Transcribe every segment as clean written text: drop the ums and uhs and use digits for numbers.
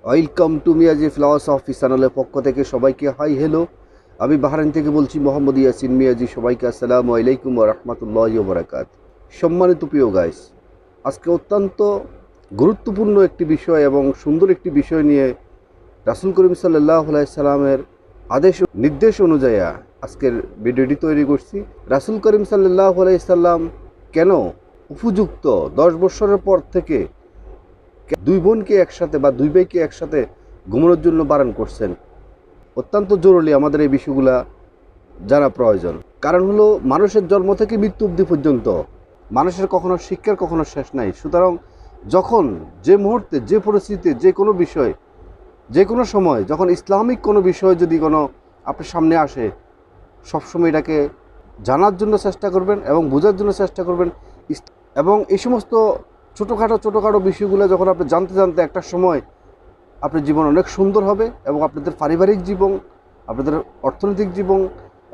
Welcome to Miyaji flowers office চ্যানেলের পক্ষ থেকে সবাইকে হাই হ্যালো। আমি বাহরাইন থেকে বলছি মোহাম্মদ ইয়াসিন মিয়াজি। সবাইকে আসসালামু আলাইকুম ওয়া রাহমাতুল্লাহি ওয়া বারাকাতুহু। সম্মানিত প্রিয় গাইস, আজকে অত্যন্ত গুরুত্বপূর্ণ একটি বিষয় এবং সুন্দর একটি বিষয় নিয়ে রাসূল করিম সাল্লাল্লাহু আলাইহি সাল্লামের আদেশ নির্দেশ অনুযায়ী আজকের ভিডিওটি তৈরি করছি। রাসূল করিম সাল্লাল্লাহু আলাইহি সাল্লাম কেন উপযুক্ত 10 বছরের পর থেকে দুই বোনকে একসাথে বা দুই ভাইকে একসাথে ঘুমানোর জন্য বারণ করছেন। অত্যন্ত জরুরি আমাদের এই বিষয়গুলা জানা প্রয়োজন। কারণ হলো, মানুষের জন্ম থেকে মৃত্যু অবধি পর্যন্ত মানুষের কখনো শিক্ষার কখনো শেষ নাই। সুতরাং যখন যে মুহূর্তে যে পরিস্থিতিতে যে কোনো বিষয় যে কোনো সময় যখন ইসলামিক কোনো বিষয় যদি কোনো আপনার সামনে আসে, সবসময় এটাকে জানার জন্য চেষ্টা করবেন এবং বোঝার জন্য চেষ্টা করবেন। এবং এই সমস্ত ছোটোখাটো বিষয়গুলো যখন আপনি জানতে জানতে একটা সময় আপনার জীবন অনেক সুন্দর হবে এবং আপনাদের পারিবারিক জীবন, আপনাদের অর্থনৈতিক জীবন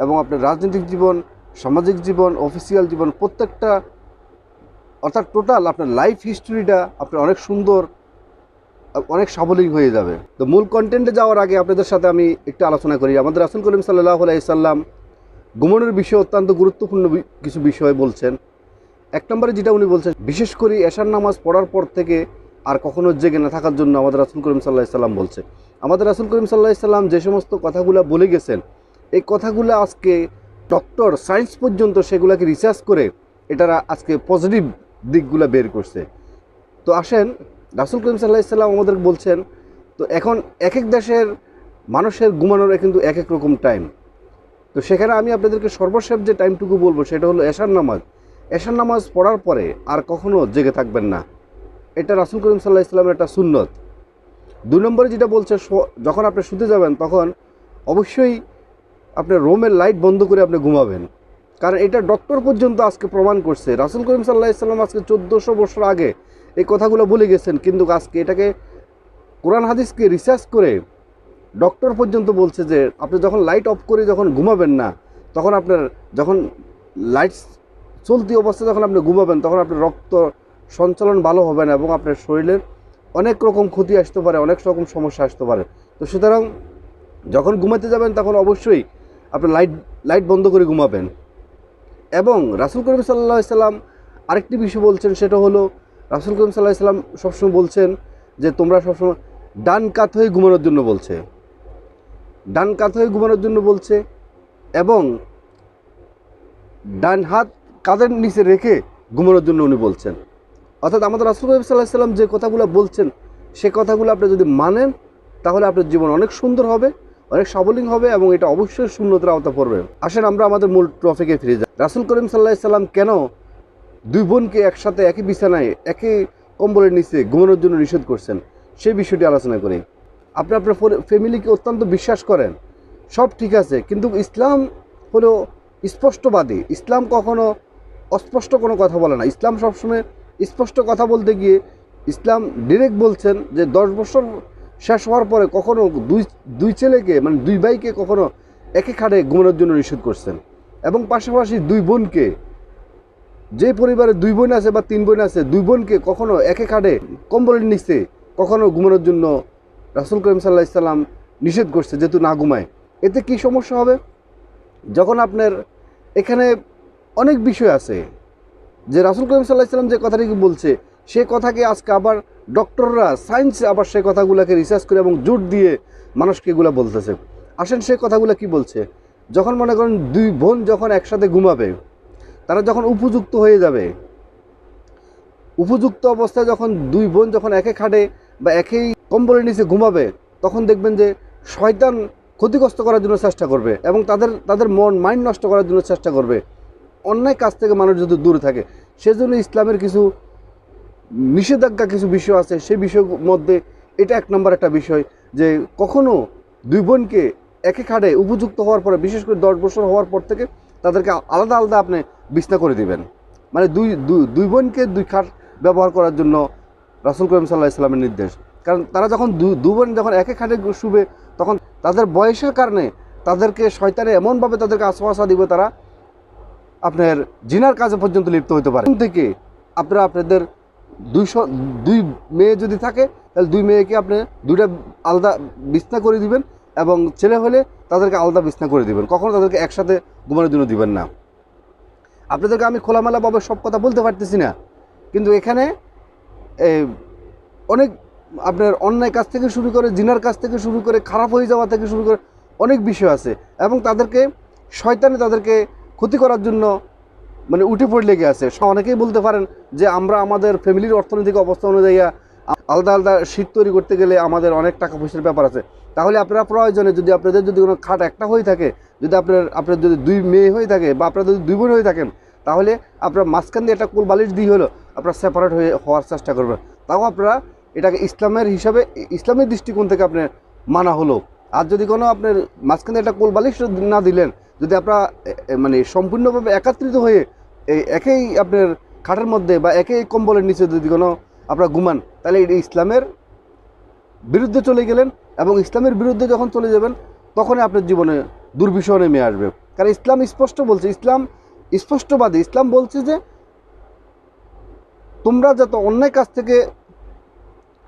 এবং আপনার রাজনৈতিক জীবন, সামাজিক জীবন, অফিসিয়াল জীবন, প্রত্যেকটা অর্থাৎ টোটাল আপনার লাইফ হিস্টোরিটা আপনার অনেক সুন্দর, অনেক সাবলীল হয়ে যাবে। তো মূল কন্টেন্টে যাওয়ার আগে আপনাদের সাথে আমি একটু আলোচনা করি। আমাদের রাসূল করিম সাল্লাল্লাহু আলাইহি সাল্লাম ঘুমানোর বিষয়ে অত্যন্ত গুরুত্বপূর্ণ কিছু বিষয় বলছেন। এক নম্বরে যেটা উনি বলছেন, বিশেষ করে এশার নামাজ পড়ার পর থেকে আর কখনো জেগে না থাকার জন্য আমাদের রাসূল করিম সাল্লাল্লাহু আলাইহি সাল্লাম বলছে। আমাদের রাসূল করিম সাল্লাল্লাহু আলাইহি সাল্লাম যে সমস্ত কথাগুলো বলে গেছেন, এই কথাগুলো আজকে ডক্টর সায়েন্স পর্যন্ত সেগুলোকে রিসার্চ করে এটারা আজকে পজিটিভ দিকগুলো বের করছে। তো আসেন, রাসূল করিম সাল্লাল্লাহু আলাইহি সাল্লাম আমাদের বলছেন, তো এখন এক এক দেশের মানুষের ঘুমানোর কিন্তু এক এক রকম টাইম। তো সেখানে আমি আপনাদেরকে সর্বশেষ যে টাইমটুকু বলবো সেটা হলো এশার নামাজ। এশার নামাজ পড়ার পরে আর কখনো জেগে থাকবেন না। এটা রাসূল করিম সাল্লাল্লাহু আলাইহি সাল্লামের একটা সুন্নত। দুই নম্বরে যেটা বলছে, যখন আপনি শুতে যাবেন তখন অবশ্যই আপনার রুমের লাইট বন্ধ করে আপনি ঘুমাবেন। কারণ এটা ডক্টর পর্যন্ত আজকে প্রমাণ করছে। রাসূল করিম সাল্লাল্লাহু আলাইহি সাল্লাম আজকে 1400 বছর আগে এই কথাগুলো বলে গেছেন, কিন্তু আজকে এটাকে কোরআন হাদিসকে রিসার্চ করে ডক্টর পর্যন্ত বলছে যে আপনি যখন লাইট অফ করে যখন ঘুমাবেন না, তখন আপনার যখন লাইট চলতি অবস্থায় যখন আপনি ঘুমাবেন তখন আপনার রক্ত সঞ্চালন ভালো হবে না এবং আপনার শরীরের অনেক রকম ক্ষতি আসতে পারে, অনেক রকম সমস্যা আসতে পারে। তো সুতরাং যখন ঘুমাতে যাবেন তখন অবশ্যই আপনি লাইট বন্ধ করে ঘুমাবেন। এবং রাসূল করিম সাল্লাল্লাহু আলাইহি সাল্লাম আরেকটি বিষয় বলছেন, সেটা হলো রাসূল করিম সাল্লাল্লাহু আলাইহি সাল্লাম সবসময় বলছেন যে তোমরা সবসময় ডান কাত হয়ে ঘুমানোর জন্য বলছে, ডান কাত হয়ে ঘুমানোর জন্য বলছে এবং ডান হাত কাঁধের নিচে রেখে ঘুমানোর জন্য উনি বলছেন। অর্থাৎ আমাদের রাসূল সাল্লাল্লাহু আলাইহি সাল্লাম যে কথাগুলো বলছেন, সে কথাগুলো আপনি যদি মানেন তাহলে আপনার জীবন অনেক সুন্দর হবে, অনেক সাবলীল হবে এবং এটা অবশ্যই সুন্নতের আওতা পড়বে। আসেন আমরা আমাদের মূল টপিকে ফিরে যাই। রাসূল করিম সাল্লাল্লাহু আলাইহি সাল্লাম কেন দুই বোনকে একসাথে একই বিছানায় একই কম্বলের নিচে ঘুমানোর জন্য নিষেধ করছেন, সেই বিষয়টি আলোচনা করি। আপনি আপনার ফ্যামিলিকে অত্যন্ত বিশ্বাস করেন, সব ঠিক আছে, কিন্তু ইসলাম হলো স্পষ্টবাদী। ইসলাম কখনো অস্পষ্ট কোনো কথা বলে না। ইসলাম সবসময় স্পষ্ট কথা বলতে গিয়ে ইসলাম ডিরেক্ট বলছেন যে 10 বছর শেষ হওয়ার পরে কখনো দুই ছেলেকে মানে দুই ভাইকে কখনো একই খাটে ঘুমানোর জন্য নিষেধ করছেন। এবং পাশাপাশি দুই বোনকে, যে পরিবারে দুই বোন আছে বা তিন বোন আছে, দুই বোনকে কখনো একই খাটে কম্বলের নিচে কখনো ঘুমানোর জন্য রাসূল করিম সাল্লাল্লাহু আলাইহি সাল্লাম নিষেধ করছে, যেহেতু না ঘুমায়। এতে কি সমস্যা হবে? যখন আপনার এখানে অনেক বিষয় আছে যে রাসূল করিম সাল্লাল্লাহু আলাইহি সাল্লাম যে কথাটি বলছে, সে কথাকে আজকে আবার ডক্টররা সায়েন্স আবার সেই কথাগুলোকে রিসার্চ করে এবং জোর দিয়ে মানুষকে এগুলো বলতেছে। আসেন সেই কথাগুলো কি বলছে। যখন মনে করেন দুই বোন যখন একসাথে ঘুমাবে, তারা যখন উপযুক্ত হয়ে যাবে, উপযুক্ত অবস্থায় যখন দুই বোন যখন একে খাটে বা একই কম্বলের নিচে ঘুমাবে, তখন দেখবেন যে শয়তান ক্ষতিগ্রস্ত করার জন্য চেষ্টা করবে এবং তাদের মাইন্ড নষ্ট করার জন্য চেষ্টা করবে। অন্যায় কাজ থেকে মানুষ যদি দূরে থাকে, সেজন্য ইসলামের কিছু নিষেধাজ্ঞা কিছু বিষয় আছে। সেই বিষয়ের মধ্যে এটা এক নম্বর একটা বিষয় যে কখনো দুই বোনকে একই খাটে উপযুক্ত হওয়ার পরে, বিশেষ করে 10 বছর হওয়ার পর থেকে তাদেরকে আলাদা আলাদা আপনি বিছনা করে দিবেন। মানে দুই বোনকে দুই খাট ব্যবহার করার জন্য রাসূল করিম সাল্লাল্লাহু আলাইহি সাল্লামের নির্দেশ। কারণ তারা যখন দুই বোন যখন একই খাটে শুবে, তখন তাদের বয়সের কারণে তাদেরকে শয়তানে এমনভাবে তাদেরকে আশা দিবে, তারা আপনার জিনার কাজে পর্যন্ত লিপ্ত হতে পারে। থেকে আপনারা আপনাদের দুই মেয়ে যদি থাকে তাহলে দুই মেয়েকে আপনি দুইটা আলাদা বিছনা করে দিবেন, এবং ছেলে হলে তাদেরকে আলাদা বিছনা করে দিবেন, কখনো তাদেরকে একসাথে ঘুমানোর জন্য দিবেন না। আপনাদেরকে আমি খোলামেলাভাবে সব কথা বলতে পারতেছি না, কিন্তু এখানে অনেক আপনার অন্যায় কাজ থেকে শুরু করে, জিনার কাজ থেকে শুরু করে, খারাপ হয়ে যাওয়া থেকে শুরু করে অনেক বিষয় আছে, এবং তাদেরকে শয়তানে তাদেরকে ক্ষতি করার জন্য মানে উঠে পড়ে লেগে আছে। অনেকেই বলতে পারেন যে আমরা আমাদের ফ্যামিলির অর্থনৈতিক অবস্থা অনুযায়ী আলাদা আলাদা শীট তৈরি করতে গেলে আমাদের অনেক টাকা পয়সার ব্যাপার আছে। তাহলে আপনারা প্রয়োজনে যদি আপনাদের যদি কোনো খাট একটা হয়ে থাকে, যদি আপনার যদি দুই মেয়ে হয়ে থাকে বা আপনারা যদি দুই বোন হয়ে থাকেন, তাহলে আপনার মাঝখান দিয়ে একটা কোল বালিশ দিয়ে হলো আপনারা সেপারেট হওয়ার চেষ্টা করবেন। তাও আপনারা এটাকে ইসলামের হিসাবে, ইসলামের দৃষ্টিকোণ থেকে আপনার মানা হলো। আর যদি কোনো আপনার মাঝখানে একটা কোল বালিশ না দিলেন, যদি আপনারা মানে সম্পূর্ণভাবে একত্রিত হয়ে এই একই আপনার খাটের মধ্যে বা একই কম্বলের নিচে যদি কোনো আপনারা ঘুমান, তাহলে এটা ইসলামের বিরুদ্ধে চলে গেলেন, এবং ইসলামের বিরুদ্ধে যখন চলে যাবেন তখনই আপনার জীবনে দুর্বিষহ নেমে আসবে। কারণ ইসলাম স্পষ্ট বলছে, ইসলাম স্পষ্টবাদী। ইসলাম বলছে যে তোমরা যত অন্যায় কাজ থেকে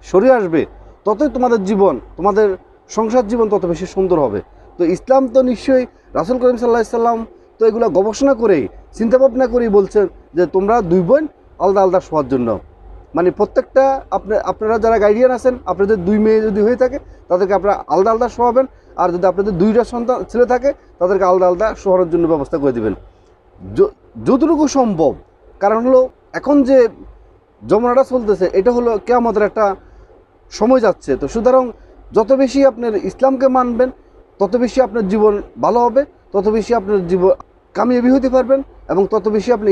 সরে আসবে, ততই তোমাদের জীবন, তোমাদের সংসার জীবন তত বেশি সুন্দর হবে। তো ইসলাম তো নিশ্চয়ই রাসূল করিম সাল্লাল্লাহু আলাইহি সাল্লাম তো এগুলো গবেষণা করেই, চিন্তা ভাবনা করেই বলছেন যে তোমরা দুই বোন আলাদা আলাদা শোয়ার জন্য। মানে প্রত্যেকটা আপনারা যারা গাইডিয়ান আছেন, আপনাদের দুই মেয়ে যদি হয়ে থাকে তাদেরকে আপনারা আলাদা আলাদা শোয়াবেন, আর যদি আপনাদের দুইটা সন্তান ছেলে থাকে তাদেরকে আলাদা আলাদা শোয়ানোর জন্য ব্যবস্থা করে দেবেন যতটুকু সম্ভব। কারণ হলো এখন যে জমানাটা চলতেছে এটা হলো কিয়ামতের একটা সময় যাচ্ছে। তো সুতরাং যত বেশি আপনার ইসলামকে মানবেন, তত বেশি আপনার জীবন ভালো হবে, তত বেশি আপনার জীবন কামিয়াবি হতে পারবেন, এবং তত বেশি আপনি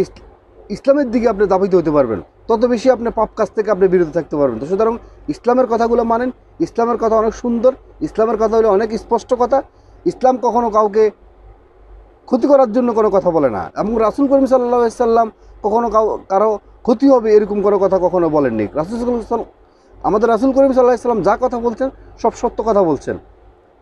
ইসলামের দিকে আপনি ধাবিত হতে পারবেন, তত বেশি আপনি পাপ কাজ থেকে আপনি বিরত থাকতে পারবেন। তো সুতরাং ইসলামের কথাগুলো মানেন। ইসলামের কথা অনেক সুন্দর, ইসলামের কথা হলো অনেক স্পষ্ট কথা। ইসলাম কখনো কাউকে ক্ষতি করার জন্য কোনো কথা বলে না, এবং রাসূল করিম সাল্লাল্লাহু আলাইহি সাল্লাম কখনো কারো ক্ষতি হবে এরকম কোনো কথা কখনো বলেননি। আমাদের রাসূল করিম সাল্লাল্লাহু আলাইহি সাল্লাম যা কথা বলছেন সব সত্য কথা বলছেন,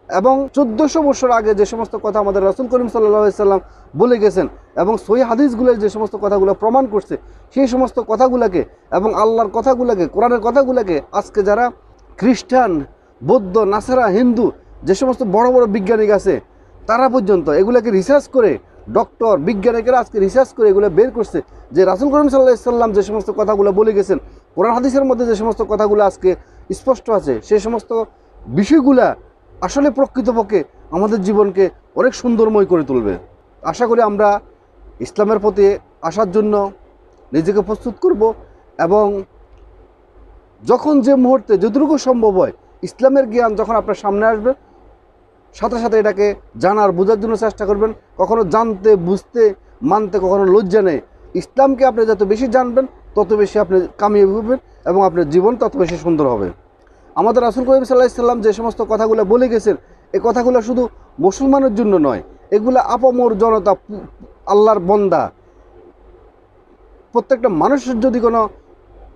এবং 1400 বছর আগে যে সমস্ত কথা আমাদের রাসূল করিম সাল্লাল্লাহু আলাইহি সাল্লাম বলে গেছেন, এবং সহিহ হাদিসগুলোর যে সমস্ত কথাগুলো প্রমাণ করছে, সেই সমস্ত কথাগুলোকে এবং আল্লাহর কথাগুলোকে, কোরআনের কথাগুলোকে আজকে যারা খ্রিস্টান, বৌদ্ধ, নাসারা, হিন্দু, যে সমস্ত বড় বড় বিজ্ঞানী আছে তারা পর্যন্ত এগুলোকে রিসার্চ করে, ডক্টর বিজ্ঞানীরা আজকে রিসার্চ করে এগুলো বের করছে যে রাসূল করিম সাল্লাল্লাহু আলাইহি সাল্লাম যে সমস্ত কথাগুলো বলে গেছেন, কোরআন হাদিসের মধ্যে যে সমস্ত কথাগুলো আজকে স্পষ্ট আছে, সেই সমস্ত বিষয়গুলা আসলে প্রকৃতপক্ষে আমাদের জীবনকে অনেক সুন্দরময় করে তুলবে। আশা করি আমরা ইসলামের প্রতি আসার জন্য নিজেকে প্রস্তুত করব, এবং যখন যে মুহূর্তে যতটুকু সম্ভব হয় ইসলামের জ্ঞান যখন আপনার সামনে আসবে, সাথে সাথে এটাকে জানার, বোঝার জন্য চেষ্টা করবেন। কখনো জানতে, বুঝতে, মানতে কখনো লজ্জা নেই। ইসলামকে আপনি যত বেশি জানবেন তত বেশি আপনি কামিয়াবি হবেন, এবং আপনার জীবন তত বেশি সুন্দর হবে। আমাদের রাসূল করিম সাল্লাল্লাহু আলাইহি সাল্লাম যে সমস্ত কথাগুলো বলে গেছেন, এই কথাগুলো শুধু মুসলমানের জন্য নয়, এগুলো আপামর জনতা, আল্লাহর বান্দা, প্রত্যেকটা মানুষের যদি কোনো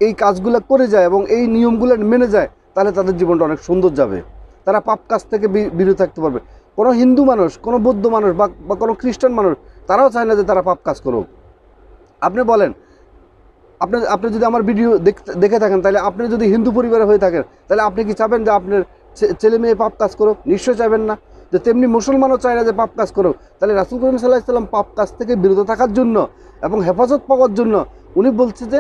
এই কাজগুলো করে যায় এবং এই নিয়মগুলো মেনে যায়, তাহলে তাদের জীবনটা অনেক সুন্দর যাবে। তারা পাপ কাজ থেকে বিরত থাকতে পারবে। কোনো হিন্দু মানুষ, কোনো বৌদ্ধ মানুষ বা কোনো খ্রিস্টান মানুষ, তারাও চায় না যে তারা পাপ কাজ করুক। আপনি বলেন, আপনি যদি আমার ভিডিও দেখে থাকেন, তাহলে আপনি যদি হিন্দু পরিবারে হয়ে থাকেন, তাহলে আপনি কি চাবেন যে আপনার ছেলে মেয়ে পাপ কাজ করুক? নিশ্চয় চাইবেন না। যে তেমনি মুসলমানও চায় না যে পাপ কাজ করুক। তাহলে রাসূল করিম সাল্লাল্লাহু আলাইহি সাল্লাম পাপ কাজ থেকে বিরত থাকার জন্য এবং হেফাজত পাওয়ার জন্য উনি বলছে যে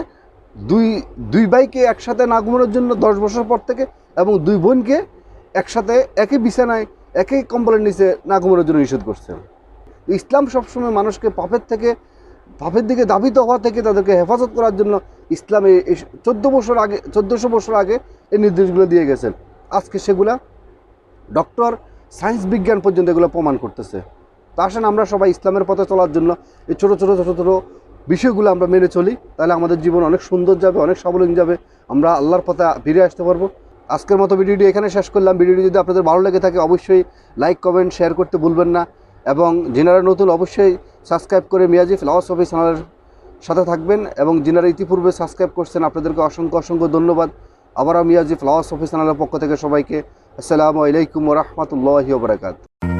দুই ভাইকে একসাথে না ঘুমানোর জন্য 10 বছর পর থেকে, এবং দুই বোনকে একসাথে একই বিছানায় একই কম্বলের নিচে না ঘুমানোর জন্য নিষেধ করছে। ইসলাম সবসময় মানুষকে পাপের দিকে ধাবিত হওয়া থেকে তাদেরকে হেফাজত করার জন্য ইসলামে 1400 বছর আগে এই নির্দেশগুলো দিয়ে গেছেন। আজকে সেগুলা ডক্টর, সায়েন্স, বিজ্ঞান পর্যন্ত এগুলো প্রমাণ করতেছে। তা আসেন আমরা সবাই ইসলামের পথে চলার জন্য এই ছোটো ছোটো বিষয়গুলো আমরা মেনে চলি, তাহলে আমাদের জীবন অনেক সুন্দর যাবে, অনেক স্বাবলম্বী যাবে, আমরা আল্লাহর পথে ফিরে আসতে পারবো। আজকের মতো ভিডিওটি এখানে শেষ করলাম। ভিডিওটি যদি আপনাদের ভালো লেগে থাকে অবশ্যই লাইক, কমেন্ট, শেয়ার করতে ভুলবেন না, এবং যিনারা নতুন অবশ্যই সাবস্ক্রাইব করে মিয়াজি ফিলসফি চ্যানেলের সাথে থাকবেন, এবং যিনারা ইতিপূর্বে সাবস্ক্রাইব করছেন আপনাদেরকে অসংখ্য ধন্যবাদ। আবারও মিয়াজি ফিলসফি চ্যানেলের পক্ষ থেকে সবাইকে আসসালামু আলাইকুম ওয়া রাহমাতুল্লাহি ওয়া বারাকাতুহু।